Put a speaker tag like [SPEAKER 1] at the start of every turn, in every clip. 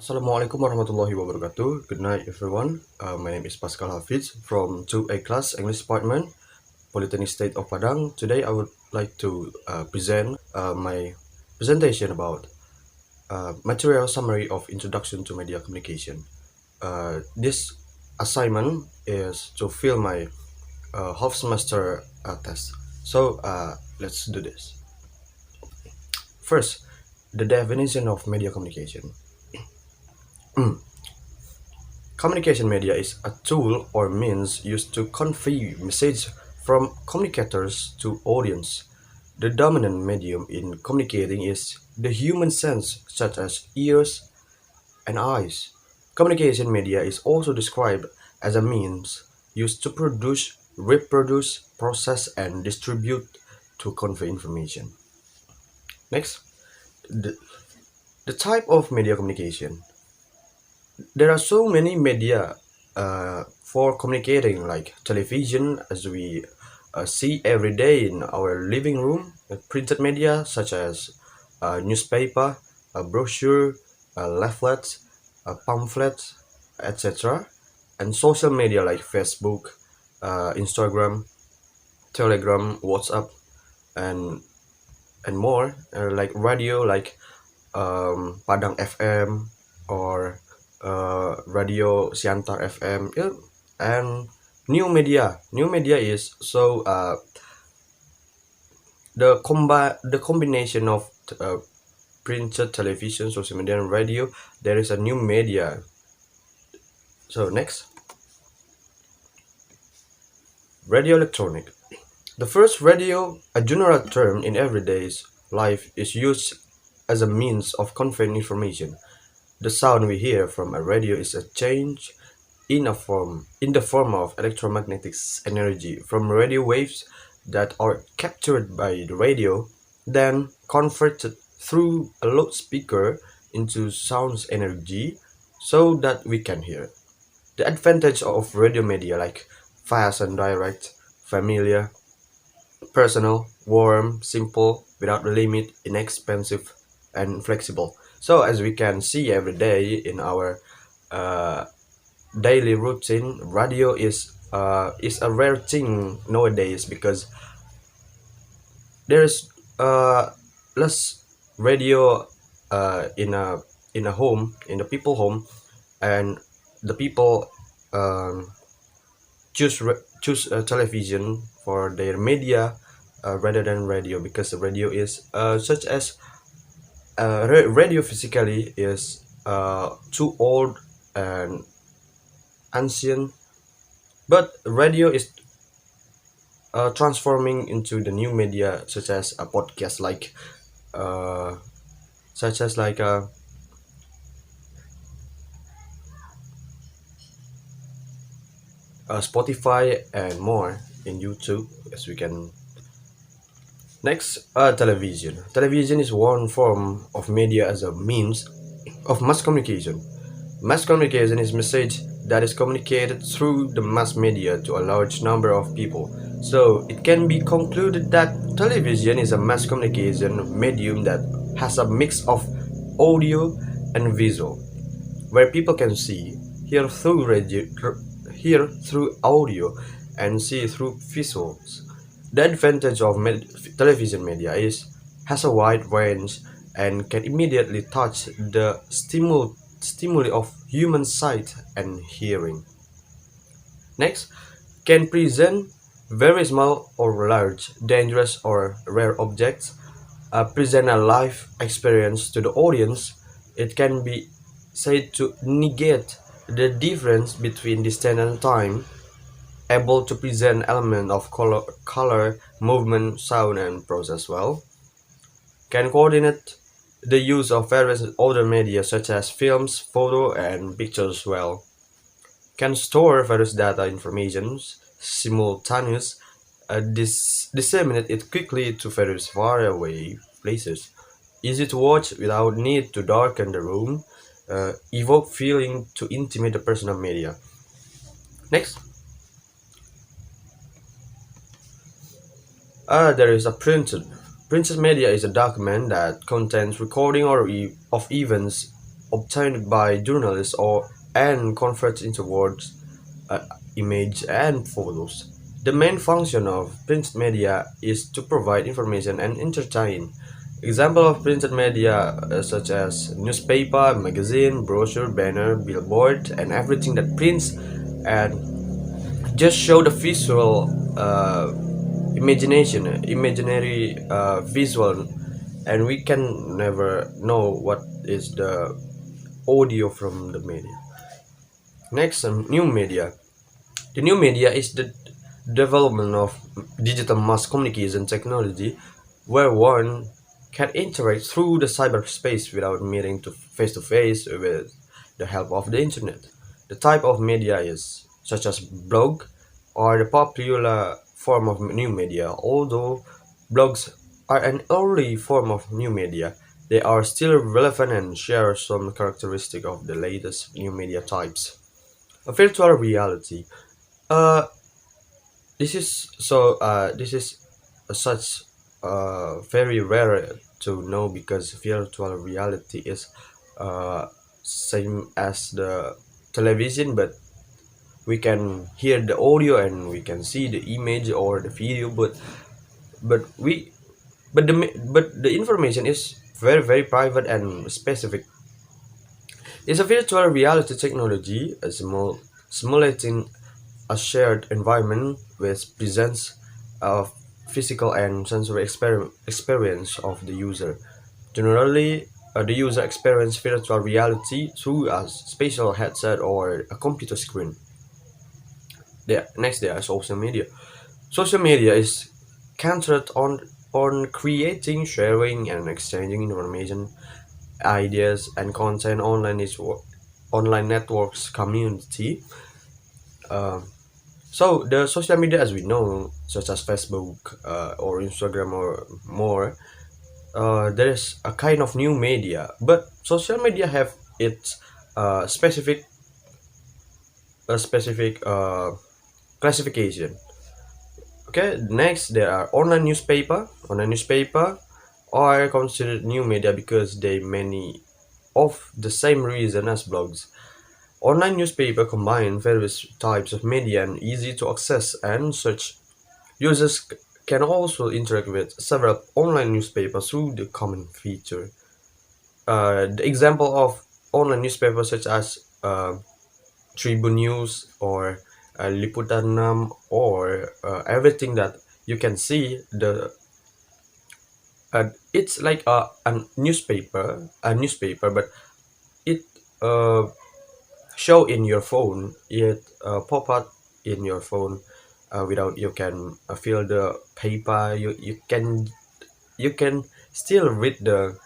[SPEAKER 1] Assalamualaikum warahmatullahi wabarakatuh. Good night, everyone. My name is Pascal Hafiz from 2A class English department, Polytechnic State of Padang. Today, I would like to present my presentation about material summary of Introduction to Media Communication. This assignment is to fill my half semester test. So let's do this. First, the definition of media communication. Communication media is a tool or means used to convey message from communicators to audience. The dominant medium in communicating is the human sense, such as ears and eyes. Communication media is also described as a means used to produce, reproduce, process, and distribute to convey information. Next, the, the type of media communication. There are so many media for communicating, like television, as we see every day in our living room, printed media such as newspaper, a brochure, leaflets, pamphlets, etc., and social media like Facebook, Instagram, Telegram, WhatsApp, and more, like radio, like Padang FM or Radio Siantar FM, yeah, and new media. New media is so the combination of printed television, social media, and radio. There is a new media. So next, radio electronic. The first radio, a general term in everyday life, is used as a means of conveying information. The sound we hear from a radio is a change in the form of electromagnetic energy from radio waves that are captured by the radio, then converted through a loudspeaker into sound energy so that we can hear. The advantage of radio media, like fast and direct, familiar, personal, warm, simple, without limit, inexpensive, and flexible. So as we can see every day in our uh, daily routine, radio is a rare thing nowadays because there's less radio in a home, in the people home, and the people um, choose television for their media rather than radio, because the radio is such as radio physically is too old and ancient, but radio is transforming into the new media such as a podcast, like uh, such as like Spotify and more in YouTube, as we can. Next, television. Television is one form of media as a means of mass communication. Mass communication is message that is communicated through the mass media to a large number of people. So it can be concluded that television is a mass communication medium that has a mix of audio and visual, where people can see, hear through radio, hear through audio, and see through visuals. The advantage of television media is has a wide range and can immediately touch the stimuli of human sight and hearing. Next, can present very small or large, dangerous or rare objects, present a live experience to the audience. It can be said to negate the difference between distance and time, able to present element of color, movement, sound, and process well, can coordinate the use of various other media such as films, photo, and pictures well, can store various data informations simultaneous, disseminate it quickly to various faraway places, easy to watch without need to darken the room, evoke feeling to intimate the personal media. Next, there is a printed. Printed media is a document that contains recording of events obtained by journalists or and converted into words, uh, image, and photos. The main function of print media is to provide information and entertain. Example of printed media such as newspaper, magazine, brochure, banner, billboard, and everything that prints and just show the visual imaginary visual, and we can never know what is the audio from the media. Next, new media. The new media is the development of digital mass communication technology where one can interact through the cyberspace without meeting to face with the help of the internet. The type of media is such as blog or the popular form of new media. Although blogs are an early form of new media, they are still relevant and share some characteristic of the latest new media types. A virtual reality. Uh, this is such very rare to know because virtual reality is uh, same as the television, but we can hear the audio and we can see the image or the video, but we but the information is very private and specific. It's a virtual reality technology, simulating a shared environment which presents a physical and sensory experience of the user. Generally, the user experiences virtual reality through a spatial headset or a computer screen. There is social media. Social media is centered on creating, sharing, and exchanging information, ideas, and content online networks community. Um, So the social media, as we know, such as Facebook or Instagram or more, there is a kind of new media. But social media have its specific specific classification. Okay, next there are online newspaper. Online newspaper are considered new media because they many of the same reason as blogs. Online newspaper combine various types of media and easy to access and search. Users can also interact with several online newspapers through the common feature. The example of online newspapers such as Tribune News or Liputan or everything that you can see it's like a newspaper, but it uh, show in your phone. It pop up in your phone without you can feel the paper. You can still read the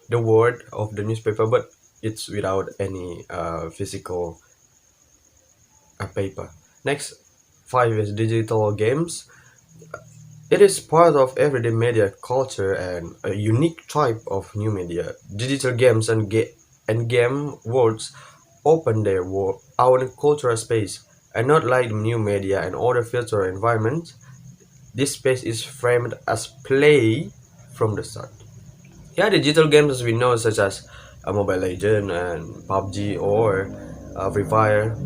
[SPEAKER 1] word of the newspaper, but it's without any physical paper. Next, five is digital games. It is part of everyday media culture and a unique type of new media. Digital games and game worlds open their own cultural space, and not like new media and other filter environments. This space is framed as play from the start. Yeah, digital games as we know, such as Mobile Legend and PUBG or Free Fire,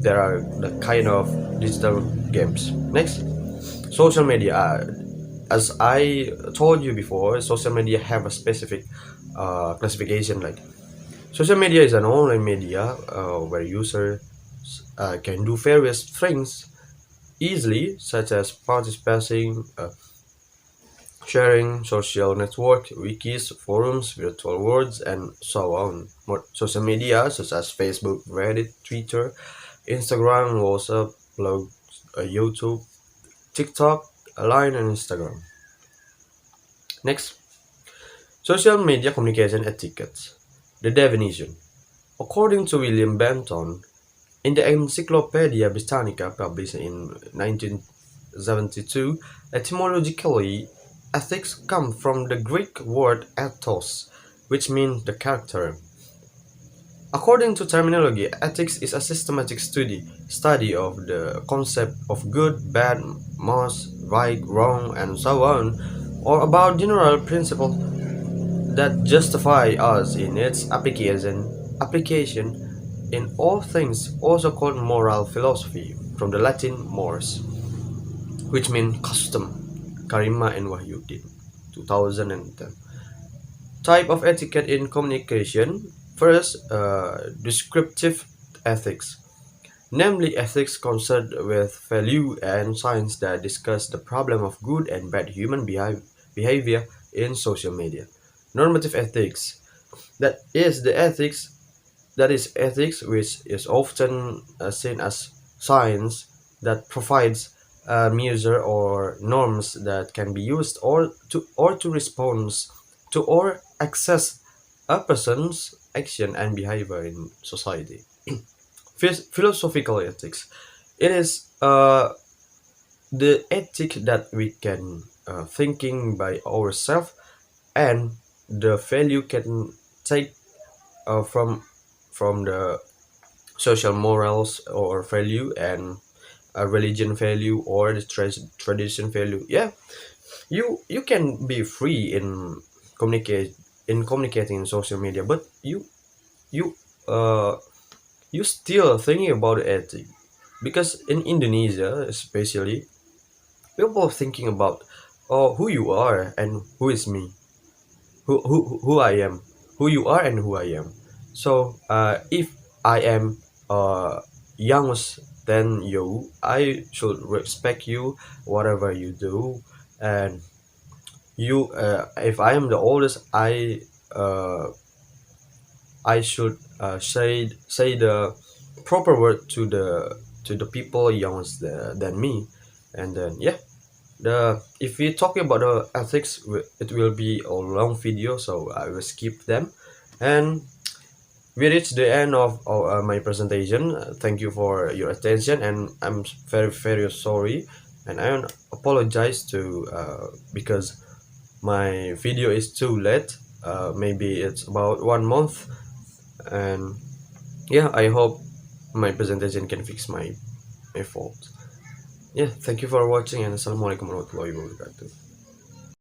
[SPEAKER 1] there are the kind of digital games. Next, social media. As I told you before, social media have a specific classification. Like social media is an online media where users can do various things easily, such as participating, sharing, social network, wikis, forums, virtual worlds, and so on. More social media such as Facebook, Reddit, Twitter, Instagram, WhatsApp, blogs, YouTube, TikTok, Line, and Instagram. Next, social media communication etiquette. The definition. According to William Benton, in the Encyclopedia Britannica published in 1972, etymologically, ethics come from the Greek word ethos, which means the character. According to terminology, ethics is a systematic study of the concept of good, bad, must, right, wrong, and so on, or about general principles that justify us in its application in all things, also called moral philosophy, from the Latin mores, which means custom. Karima and Wahyudin, 2010. Type of etiquette in communication. First, descriptive ethics, namely ethics concerned with value and science that discuss the problem of good and bad human behavior in social media. Normative ethics, that is ethics which is often seen as science that provides a measure or norms that can be used or to respond to or assess a person's action and behavior in society. Philosophical ethics, it is the ethic that we can thinking by ourselves, and the value can take from the social morals or value, and a religion value or the tradition value. Yeah, you can be free in communicating in social media, but you uh you still thinking about ethic, because in Indonesia especially, people thinking about, oh, who you are and who is me, who I am, who you are and who I am. So if I am younger than you, I should respect you, whatever you do, and if I am the oldest, uh, I should say the proper word to the people younger than me, and then yeah. If we talking about the ethics, it will be a long video, so I will skip them. And we reached the end of my presentation. Thank you for your attention, and I'm very very sorry, and I apologize to because my video is too late. Maybe it's about 1 month, and yeah, I hope my presentation can fix my fault. Yeah, thank you for watching, and assalamualaikum warahmatullahi wabarakatuh.